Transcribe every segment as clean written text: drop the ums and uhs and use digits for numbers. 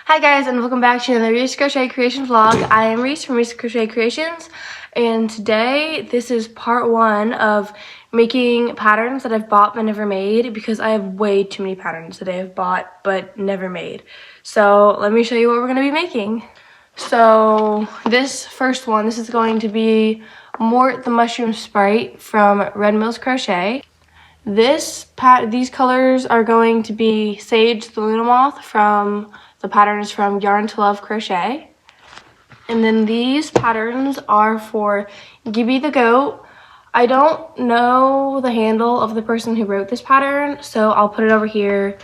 Hi guys, and welcome back to another Reese Crochet Creation vlog. I am Reese from Reese Crochet Creations, and today this is part one of making patterns that I've bought but never made, because I have way too many patterns that I have bought but never made. So let me show you what we're going to be making. So this first one, this is going to be Mort the Mushroom Sprite from Red Mills Crochet. These colors are going to be Sage the Luna Moth from the patterns from Yarn to Love Crochet. And then these patterns are for Gibby the Goat. I don't know the handle of the person who wrote this pattern, so I'll put it over here.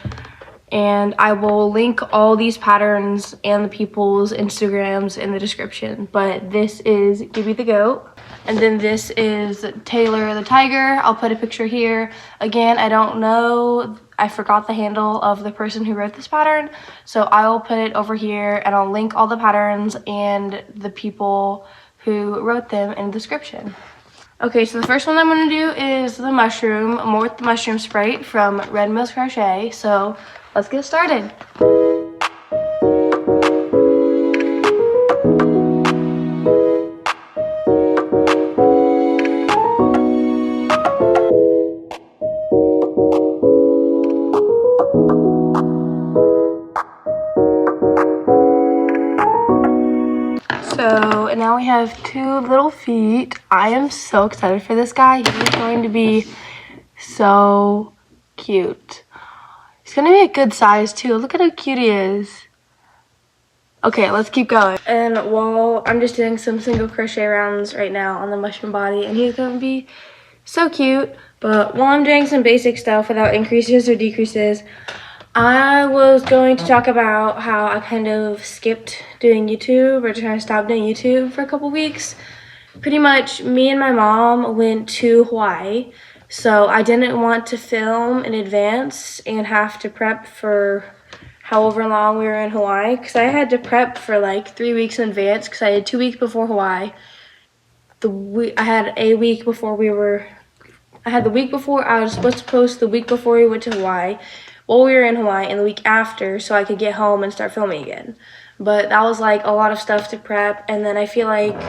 And I will link all these patterns and the people's Instagrams in the description. But this is Gibby the Goat. And then this is Taylor the Tiger. I'll put a picture here. Again, I don't know. I forgot the handle of the person who wrote this pattern. So I will put it over here and I'll link all the patterns and the people who wrote them in the description. Okay, so the first one I'm going to do is the mushroom, Mort the Mushroom Sprite from Red Mills Crochet. So let's get started. So, and now we have two little feet. I am so excited for this guy. He's going to be so cute. He's going to be a good size too. Look at how cute he is. Okay, let's keep going. And while I'm just doing some single crochet rounds right now on the mushroom body, and he's going to be so cute. But while I'm doing some basic stuff without increases or decreases, I was going to talk about how I kind of skipped doing YouTube, or trying to stop doing YouTube for a couple weeks. Pretty much me and my mom went to Hawaii, so I didn't want to film in advance and have to prep for however long we were in Hawaii, because I had to prep for like 3 weeks in advance, because I had 2 weeks before Hawaii. I had the week before I was supposed to post the week before we went to Hawaii, while we were in Hawaii, and the week after, so I could get home and start filming again. But that was like a lot of stuff to prep, and then I feel like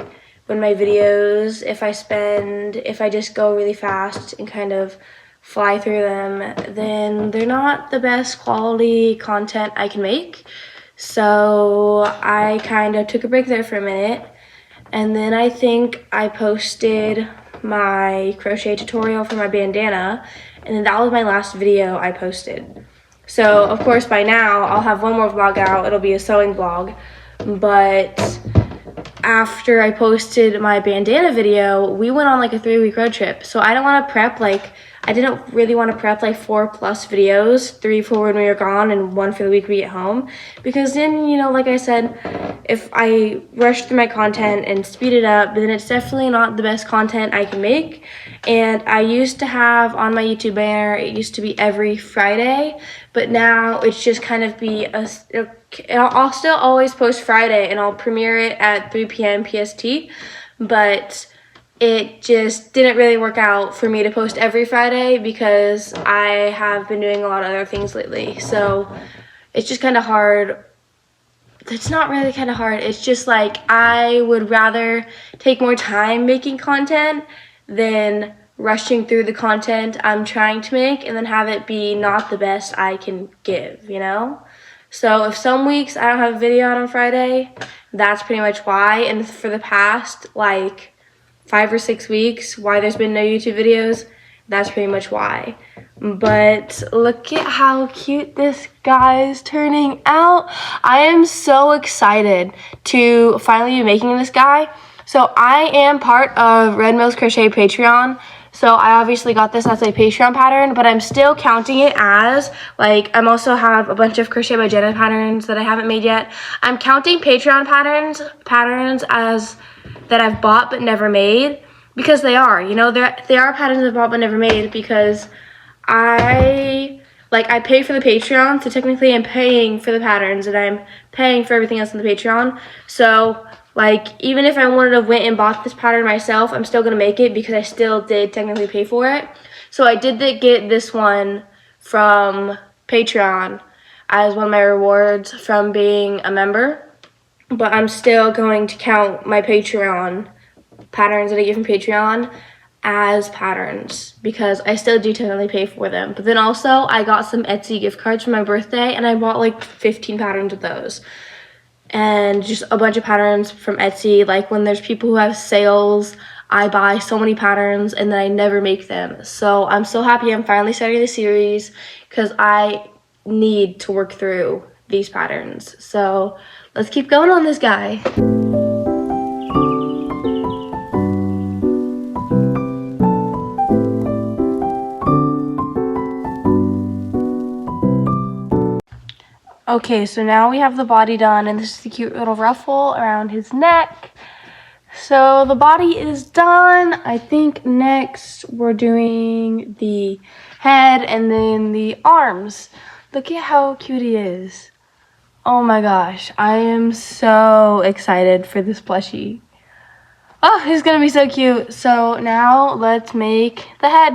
when my videos, if I just go really fast and kind of fly through them, then they're not the best quality content I can make. So I kind of took a break there for a minute, and then I think I posted my crochet tutorial for my bandana, and then that was my last video I posted. So of course by now I'll have one more vlog out. It'll be a sewing vlog, but after I posted my bandana video, we went on like a 3-week road trip. So I didn't really want to prep like 4+ videos, 3 for when we were gone and 1 for the week we get home, because then, you know, like I said, if I rush through my content and speed it up, then it's definitely not the best content I can make. And I used to have on my YouTube banner, it used to be every Friday, but now it's just kind of be I'll still always post Friday, and I'll premiere it at 3 p.m. PST, but it just didn't really work out for me to post every Friday because I have been doing a lot of other things lately. So it's just kind of hard. It's not really kind of hard. It's just like I would rather take more time making content than rushing through the content I'm trying to make and then have it be not the best I can give, you know? So if some weeks I don't have a video out on Friday, that's pretty much why. And for the past like 5 or 6 weeks, why there's been no YouTube videos, that's pretty much why. But look at how cute this guy is turning out. I am so excited to finally be making this guy. So I am part of Red Mills Crochet Patreon. So I obviously got this as a Patreon pattern, but I'm still counting it as, like, I also have a bunch of Crochet by Jenna patterns that I haven't made yet. I'm counting Patreon patterns as that I've bought but never made, because they are, you know, they are patterns I've bought but never made, because I pay for the Patreon, so technically I'm paying for the patterns and I'm paying for everything else on the Patreon. So like, even if I wanted to went and bought this pattern myself, I'm still gonna make it because I still did technically pay for it. So I did get this one from Patreon, as one of my rewards from being a member. But I'm still going to count my Patreon patterns that I get from Patreon as patterns because I still do technically pay for them. But then also I got some Etsy gift cards for my birthday and I bought like 15 patterns of those. And just a bunch of patterns from Etsy. Like when there's people who have sales, I buy so many patterns and then I never make them. So I'm so happy I'm finally starting the series because I need to work through these patterns. So let's keep going on this guy. Okay, so now we have the body done, and this is the cute little ruffle around his neck. So the body is done. I think next we're doing the head and then the arms. Look at how cute he is. Oh my gosh, I am so excited for this plushie. Oh, he's gonna be so cute. So now let's make the head.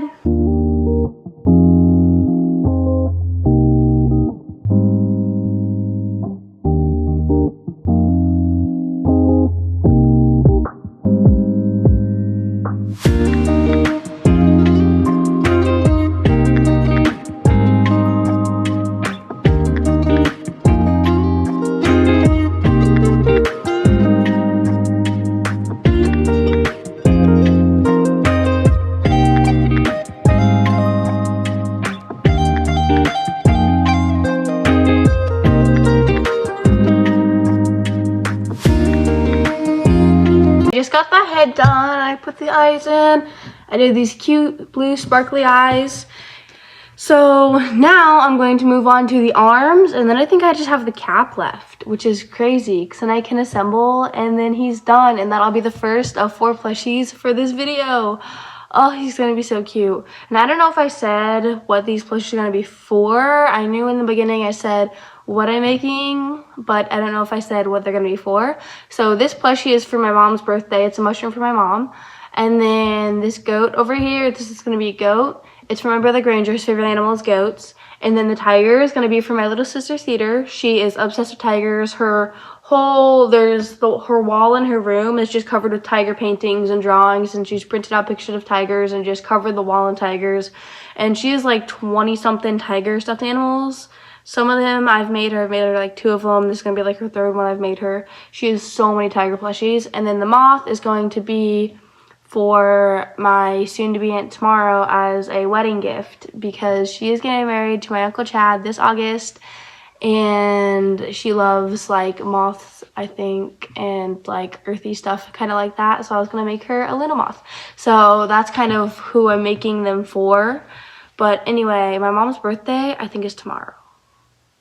Just got the head done. I put the eyes in. I did these cute blue sparkly eyes. So now I'm going to move on to the arms, and then I think I just have the cap left, which is crazy because then I can assemble and then he's done, and that'll be the first of 4 plushies for this video. Oh, he's gonna be so cute. And I don't know if I said what these plushies are gonna be for. I knew in the beginning I said what I'm making, but I don't know if I said what they're gonna be for. So this plushie is for my mom's birthday. It's a mushroom for my mom. And then this goat over here, this is gonna be a goat. It's for my brother Granger's favorite animal is goats. And then the tiger is gonna be for my little sister Cedar. She is obsessed with tigers. Her whole, her wall in her room is just covered with tiger paintings and drawings, and she's printed out pictures of tigers and just covered the wall in tigers. And she has like 20 something tiger stuffed animals. Some of them I've made her like 2 of them. This is gonna be like her 3rd one I've made her. She has so many tiger plushies. And then the moth is going to be for my soon-to-be aunt tomorrow as a wedding gift because she is getting married to my Uncle Chad this August, and she loves like moths, I think, and like earthy stuff kind of like that. So I was gonna make her a little moth. So that's kind of who I'm making them for. But anyway, my mom's birthday I think is tomorrow.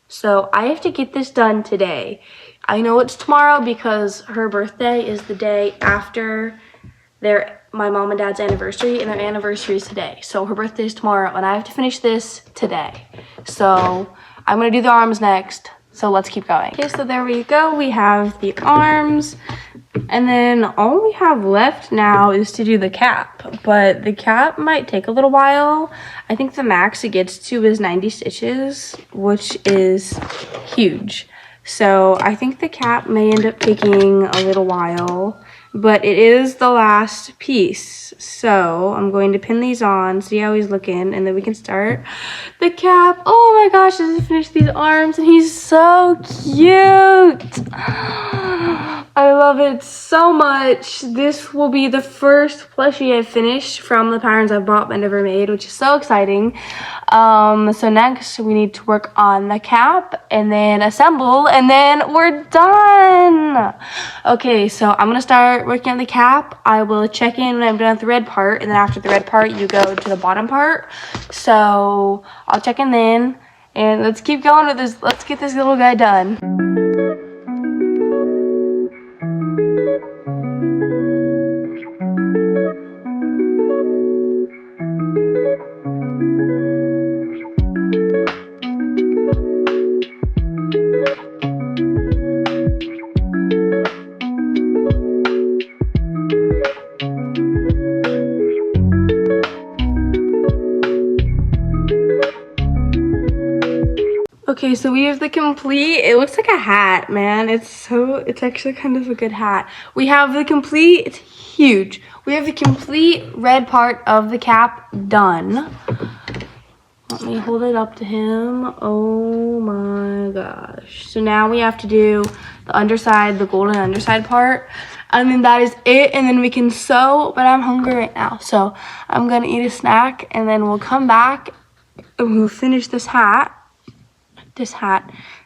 So I have to get this done today. I know it's tomorrow because her birthday is the day after my mom and dad's anniversary, and their anniversary is today. So her birthday is tomorrow, and I have to finish this today. So I'm gonna do the arms next. So let's keep going. Okay, so there we go. We have the arms, and then all we have left now is to do the cap. But the cap might take a little while. I think the max it gets to is 90 stitches, which is huge. So I think the cap may end up taking a little while, but it is the last piece. So I'm going to pin these on, see how he's looking, and then we can start the cap. Oh my gosh, I just finished these arms and he's so cute. I love it so much. This will be the first plushie I've finished from the patterns I've bought but never made, which is so exciting. So next we need to work on the cap and then assemble, and then we're done. Okay, so I'm gonna start working on the cap. I will check in when I'm done with the red part, and then after the red part you go to the bottom part. So I'll check in then, and let's keep going with this. Let's get this little guy done. Okay, so we have the complete, it looks like a hat, man. It's actually kind of a good hat. We have the complete, it's huge. We have the complete red part of the cap done. Let me hold it up to him. Oh my gosh. So now we have to do the underside, the golden underside part. And then that is it, and then we can sew, but I'm hungry right now. So I'm gonna eat a snack, and then we'll come back and we'll finish this hat.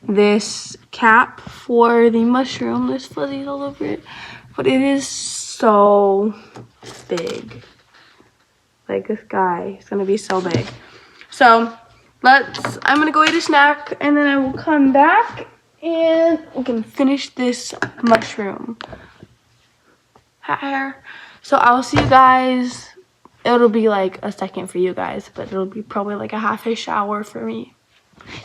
This cap for the mushroom. There's fuzzies all over it, but it is so big. Like, this guy is gonna be so big. So I'm gonna go eat a snack, and then I will come back and we can finish this mushroom hair. So I'll see you guys. It'll be like a second for you guys, but it'll be probably like a half-ish hour for me.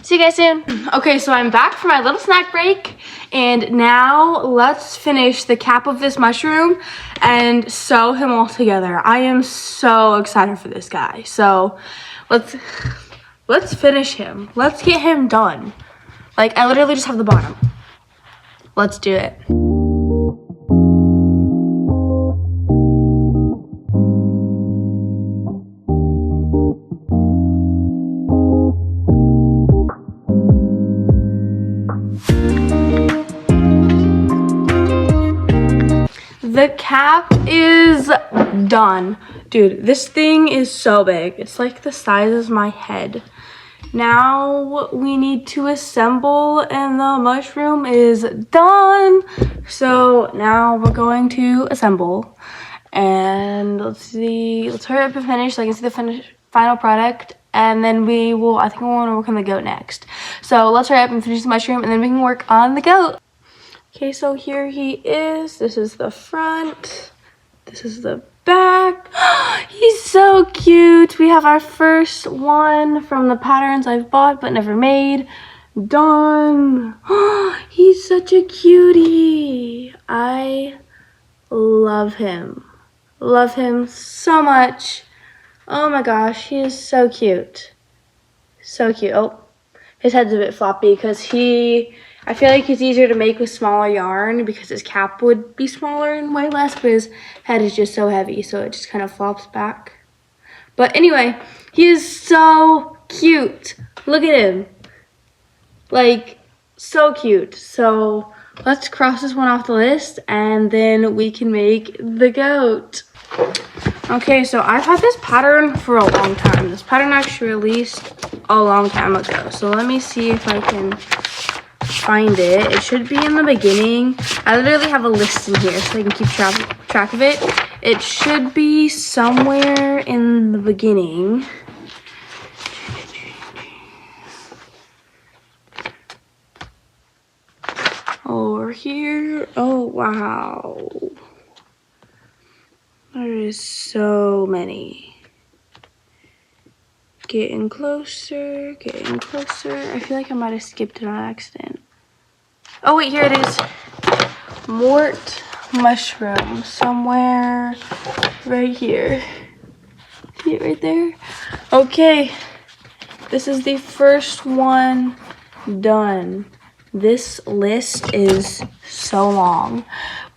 See you guys soon. Okay, so I'm back for my little snack break, and now let's finish the cap of this mushroom and sew him all together. I am so excited for this guy. So let's finish him. Let's get him done. Like, I literally just have the bottom. Let's do it. The cap is done. Dude, this thing is so big. It's like the size of my head. Now we need to assemble, and the mushroom is done. So now we're going to assemble. And let's see. Let's hurry up and finish so I can see the final product. And then I think we want to work on the goat next. So let's hurry up and finish the mushroom, and then we can work on the goat. Okay, so here he is. This is the front. This is the back. He's so cute. We have our first one from the patterns I've bought but never made. Done. He's such a cutie. I love him. Love him so much. Oh my gosh, he is so cute. So cute. Oh, his head's a bit floppy because I feel like he's easier to make with smaller yarn because his cap would be smaller and weigh less, but his head is just so heavy, so it just kind of flops back. But anyway, he is so cute. Look at him. Like, so cute. So let's cross this one off the list, and then we can make the goat. Okay, so I've had this pattern for a long time. This pattern actually released a long time ago. So let me see if I can find it. It should be in the beginning. I literally have a list in here so I can keep track of it. It should be somewhere in the beginning. Over here. Oh, wow. There is so many. Getting closer, getting closer. I feel like I might have skipped it on accident. Oh wait, here it is. Mort mushroom, somewhere right here. See it right there? Okay, this is the first one done. This list is so long,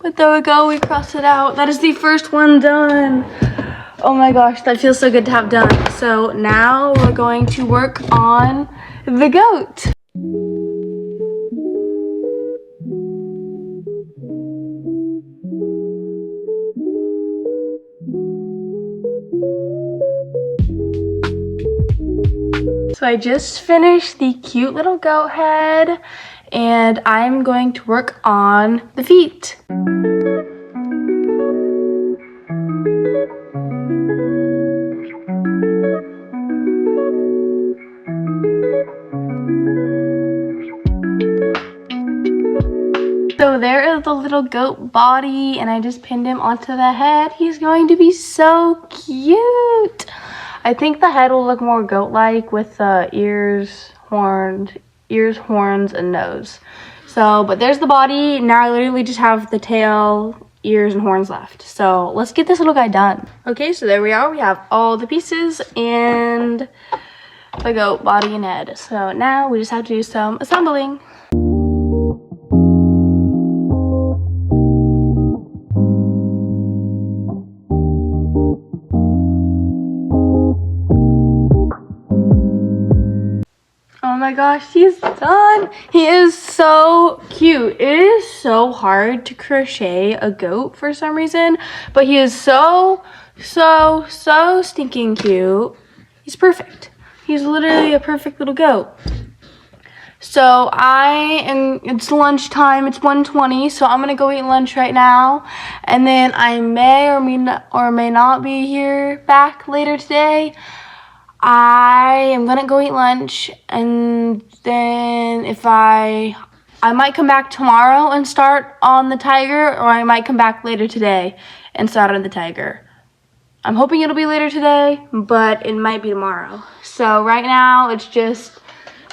but there we go, we crossed it out. That is the first one done. Oh my gosh, that feels so good to have done. So now we're going to work on the goat. So I just finished the cute little goat head, and I'm going to work on the feet. So there is the little goat body, and I just pinned him onto the head. He's going to be so cute. I think the head will look more goat-like with the ears, horns, and nose. So, but there's the body. Now I literally just have the tail, ears, and horns left. So let's get this little guy done. Okay, so there we are. We have all the pieces, and the goat body and head. So now we just have to do some assembling. Oh my gosh, he's done. He is so cute. It is so hard to crochet a goat for some reason, but he is so stinking cute. He's perfect. He's literally a perfect little goat. So it's lunchtime. It's 1:20, so I'm gonna go eat lunch right now, and then I may or may not be here back later today. I am gonna go eat lunch, and then if I might come back tomorrow and start on the tiger, or I might come back later today and start on the tiger. I'm hoping it'll be later today, but it might be tomorrow. So right now it's just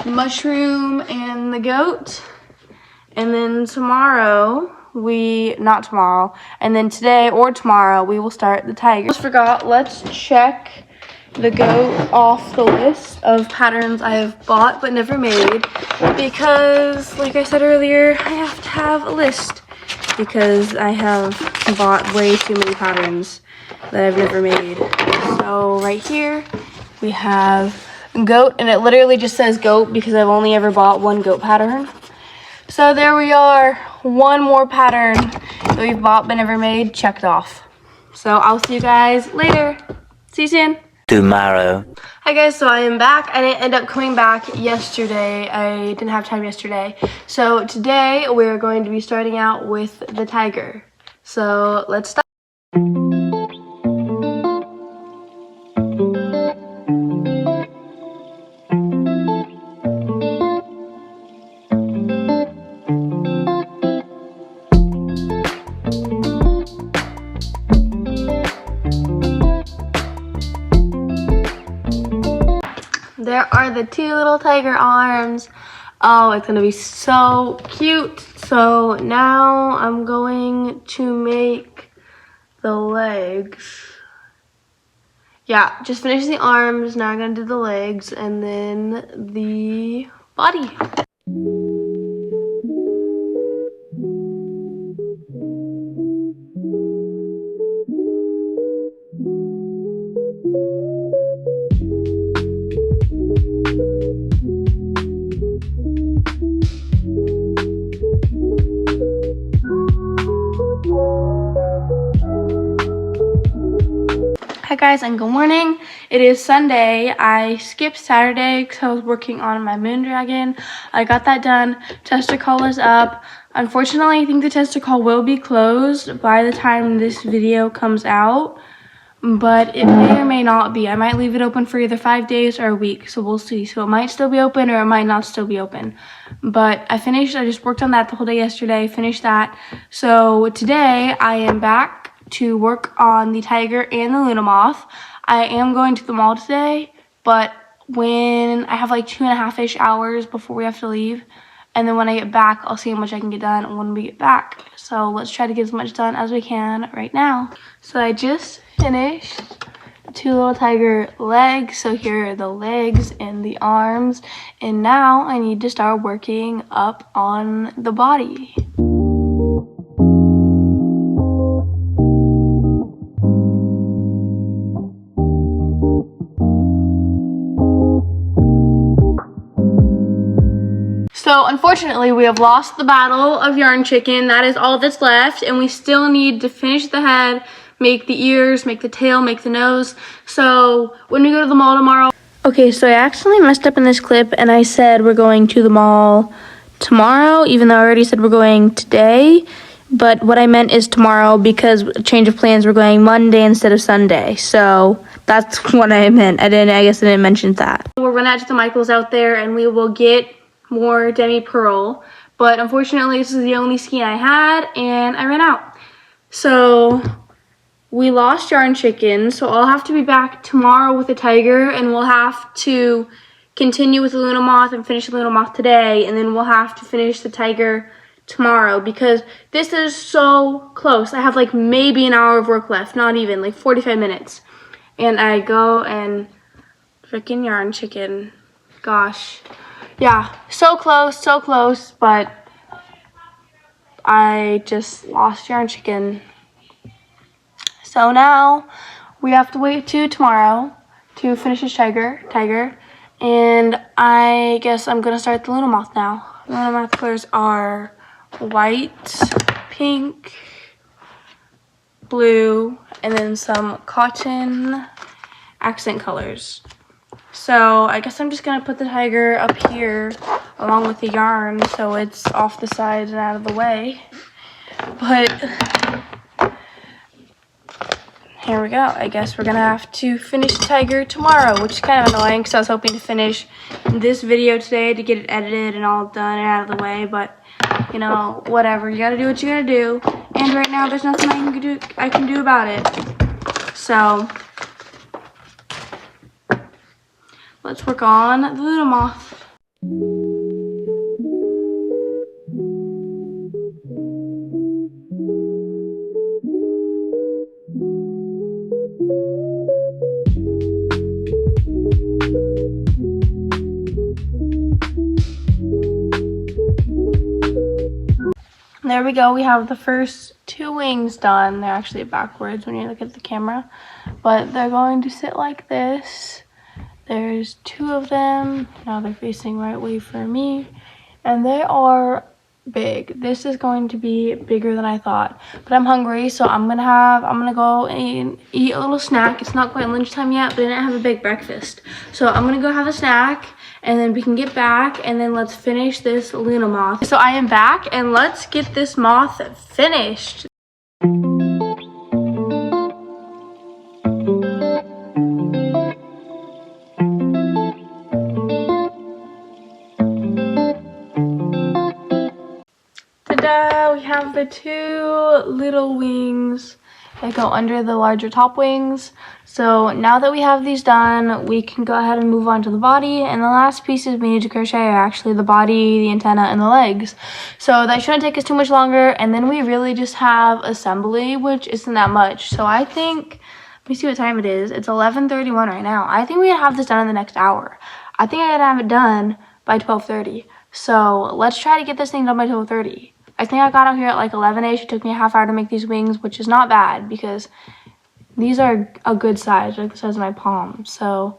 mushroom and the goat, and then and then today or tomorrow we will start the tiger. Almost forgot, let's check the goat off the list of patterns I have bought but never made, because like I said earlier, I have to have a list because I have bought way too many patterns that I've never made. So right here we have goat, and it literally just says goat because I've only ever bought one goat pattern. So there we are, one more pattern that we've bought but never made checked off. So I'll see you guys later. See you soon. Tomorrow. Hi guys, so I am back. I didn't end up coming back yesterday. I didn't have time yesterday. So today we're going to be starting out with the tiger. So let's start. There are the two little tiger arms. Oh, it's gonna be so cute. So now I'm going to make the legs. Yeah, just finish the arms. Now I'm gonna do the legs and then the body. Hi guys, and good morning. It is Sunday. I skipped Saturday because I was working on my moon dragon. I got that done. Tester call is up. Unfortunately, I think the tester call will be closed by the time this video comes out, but it may or may not be. I might leave it open for either 5 days or a week, so we'll see. So it might still be open or it might not still be open. But I just worked on that the whole day yesterday, finished that. So today I am back to work on the tiger and the Luna moth. I am going to the mall today, but when I have like 2.5-ish hours before we have to leave, and then when I get back, I'll see how much I can get done when we get back. So let's try to get as much done as we can right now. So I just finished the two little tiger legs. So here are the legs and the arms, and now I need to start working up on the body. So unfortunately, we have lost the battle of yarn chicken. That is all that's left, and we still need to finish the head, make the ears, make the tail, make the nose. So when we go to the mall tomorrow. Okay, so I accidentally messed up in this clip, and I said we're going to the mall tomorrow, even though I already said we're going today. But what I meant is tomorrow, because change of plans, we're going Monday instead of Sunday. So that's what I meant. I guess I didn't mention that. We'll run out to the Michaels out there, and we will get more demi pearl, but unfortunately this is the only skein I had and I ran out. So we lost yarn chicken, so I'll have to be back tomorrow with the tiger, and we'll have to continue with the Luna moth and finish the Luna moth today, and then we'll have to finish the tiger tomorrow because this is so close. I have like maybe an hour of work left, not even, like 45 minutes, and I go and Freaking yarn chicken. Gosh. Yeah, so close, but I just lost yarn chicken. So now we have to wait till tomorrow to finish this tiger. And I guess I'm gonna start the Luna moth now. Luna moth colors are white, pink, blue, and then some cotton accent colors. So I guess I'm just gonna put the tiger up here along with the yarn so it's off the sides and out of the way. But here we go. I guess we're gonna have to finish the tiger tomorrow, which is kind of annoying because I was hoping to finish this video today to get it edited and all done and out of the way, but you know, whatever. You gotta do what you gotta do. And right now there's nothing I can do about it. So let's work on the Luna moth. There we go. We have the first 2 wings done. They're actually backwards when you look at the camera, but they're going to sit like this. There's 2 of them. Now they're facing right way for me, and they are big. This is going to be bigger than I thought, but I'm hungry, so I'm gonna go and eat a little snack. It's not quite lunchtime yet, but I didn't have a big breakfast, so I'm gonna go have a snack, and then we can get back, and then let's finish this Luna moth. So I am back, and let's get this moth finished. Ta-da! We have the 2 little wings that go under the larger top wings. So now that we have these done, we can go ahead and move on to the body. And the last pieces we need to crochet are actually the body, the antenna, and the legs. So that shouldn't take us too much longer. And then we really just have assembly, which isn't that much. So I think, let me see what time it is. It's 11:31 right now. I think we can have this done in the next hour. I think I gotta have it done by 12:30. So let's try to get this thing done by 12:30. I think I got out here at like 11-ish. It took me a half hour to make these wings, which is not bad because these are a good size, like the size of my palm. So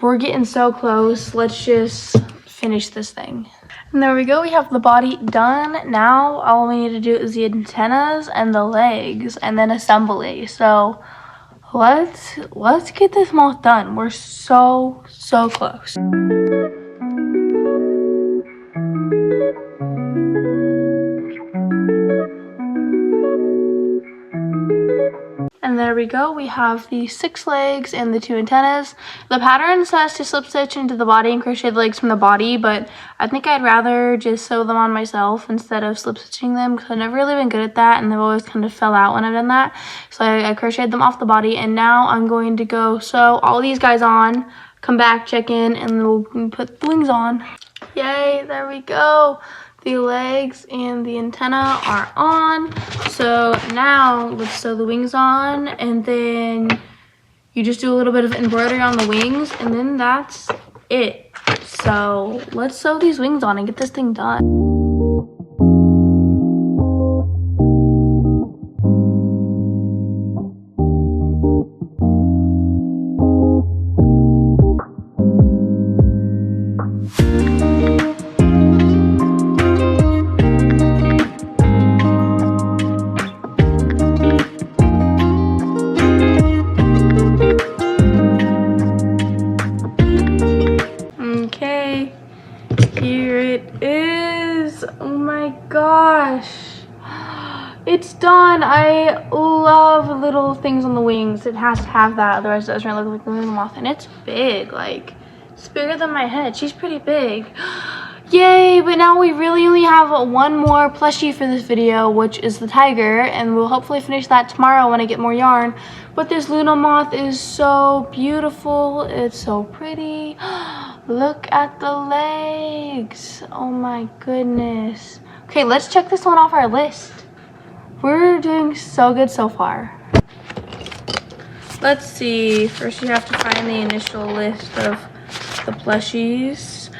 we're getting so close. Let's just finish this thing. And there we go. We have the body done. Now all we need to do is the antennas and the legs and then assembly. So let's get this moth done. We're so close. And there we go. We have the 6 legs and the 2 antennas. The pattern says to slip stitch into the body and crochet the legs from the body, but I think I'd rather just sew them on myself instead of slip stitching them because I've never really been good at that, and they've always kind of fell out when I've done that. So I crocheted them off the body, and now I'm going to go sew all these guys on, come back, check in, and then we'll put the wings on. Yay, there we go. The legs and the antenna are on. So now let's sew the wings on, and then you just do a little bit of embroidery on the wings, and then that's it. So let's sew these wings on and get this thing done. Here it is. Oh my gosh. It's done. I love little things on the wings. It has to have that, otherwise it doesn't look like a Luna moth. And it's big, like it's bigger than my head. She's pretty big. Yay, but now we really only have 1 more plushie for this video, which is the tiger, and we'll hopefully finish that tomorrow when I get more yarn. But this Luna moth is so beautiful. It's so pretty. Look at the legs. Oh my goodness. Okay, let's check this one off our list. We're doing so good so far. let's see. First you have to find the initial list of the plushies.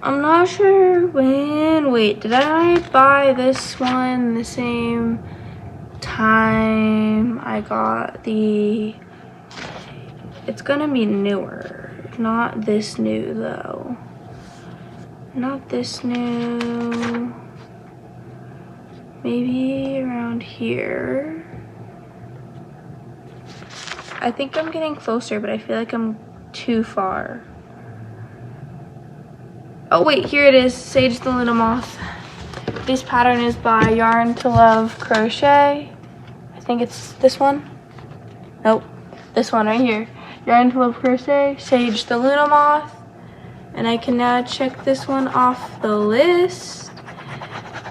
I'm not sure when. Wait, did I buy this one the same time I got the... It's gonna be newer. Not this new though. Not this new. Maybe around here. I think I'm getting closer, but I feel like I'm too far. Oh wait, here it is, Sage the Little Moth. This pattern is by Yarn to Love Crochet. I think it's this one. Nope, this one right here. Yarn to Love Crochet, Sage the Little Moth. And I can now check this one off the list.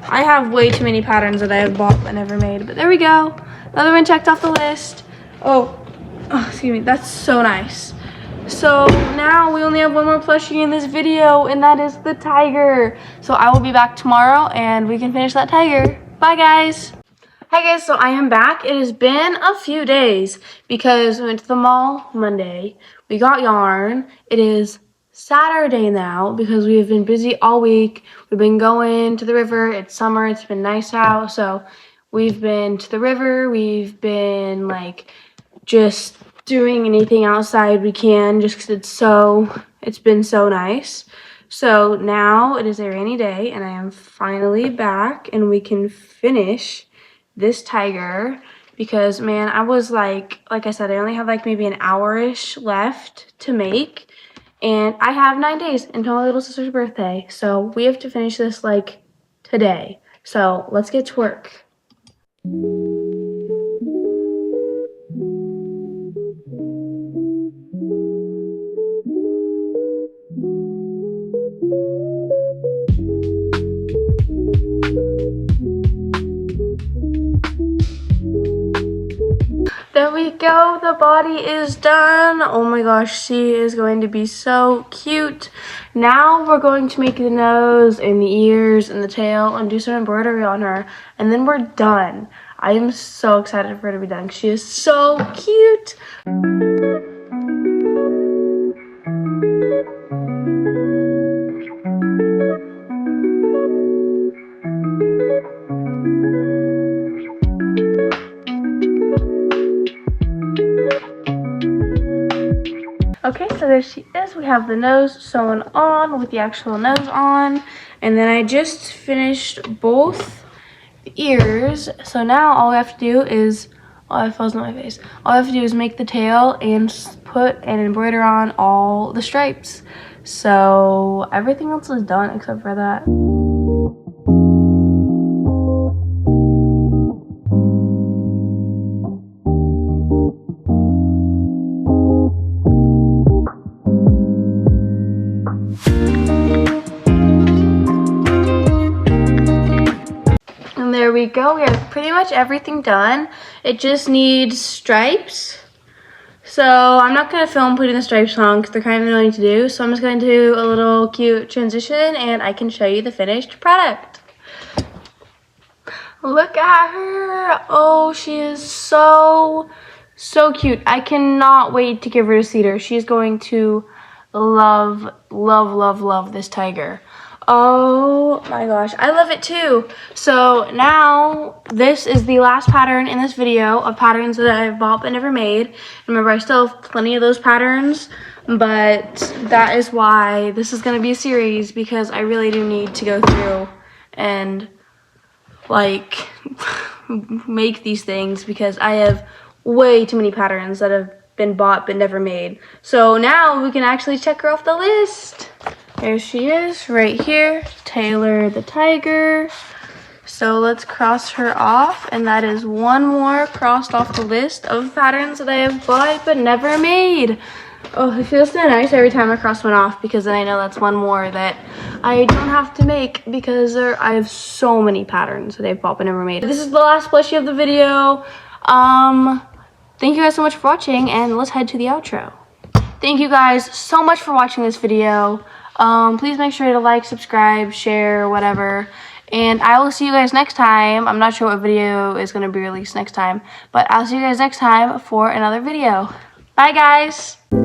I have way too many patterns that I have bought but never made, but there we go. Another one checked off the list. Oh, excuse me, that's so nice. So now we only have one more plushie in this video, and that is the tiger. So I will be back tomorrow and we can finish that tiger. Bye guys. Hi guys, so I am back. It has been a few days because we went to the mall Monday. We got yarn. It is Saturday now because we have been busy all week. We've been going to the river. It's summer. It's been nice out. So we've been to the river. We've been like just doing anything outside we can just because it's been so nice. So now it is a rainy day and I am finally back and we can finish this tiger because man, I was like I said, I only have like maybe an hour-ish left to make and I have 9 days until my little sister's birthday. So we have to finish this like today. So let's get to work. There we go, the body is done. Oh my gosh, she is going to be so cute. Now we're going to make the nose and the ears and the tail and do some embroidery on her, and then we're done. I am so excited for her to be done. She is so cute. Okay, so there she is. We have the nose sewn on with the actual nose on. And then I just finished both the ears. So now all we have to do is, oh, it falls on my face. All I have to do is make the tail and put and embroider on all the stripes. So everything else is done except for that. There we go. We have pretty much everything done. It just needs stripes. So I'm not going to film putting the stripes on because they're kind of annoying to do. So I'm just going to do a little cute transition and I can show you the finished product. Look at her. Oh, she is so cute. I cannot wait to give her to Cedar. She's going to love this tiger. Oh my gosh, I love it too. So now this is the last pattern in this video of patterns that I've bought but never made. Remember, I still have plenty of those patterns, but that is why this is going to be a series, because I really do need to go through and like make these things because I have way too many patterns that have been bought but never made. So now we can actually check her off the list. There she is, right here, Taylor the Tiger. So let's cross her off, and that is one more crossed off the list of patterns that I have bought but never made. Oh, it feels so nice every time I cross one off, because then I know that's one more that I don't have to make, because I have so many patterns that I've bought but never made. This is the last plushie of the video. Thank you guys so much for watching, and let's head to the outro. Thank you guys so much for watching this video. Please make sure to like, subscribe, share, whatever. And I will see you guys next time. I'm not sure what video is going to be released next time, but I'll see you guys next time for another video. Bye, guys.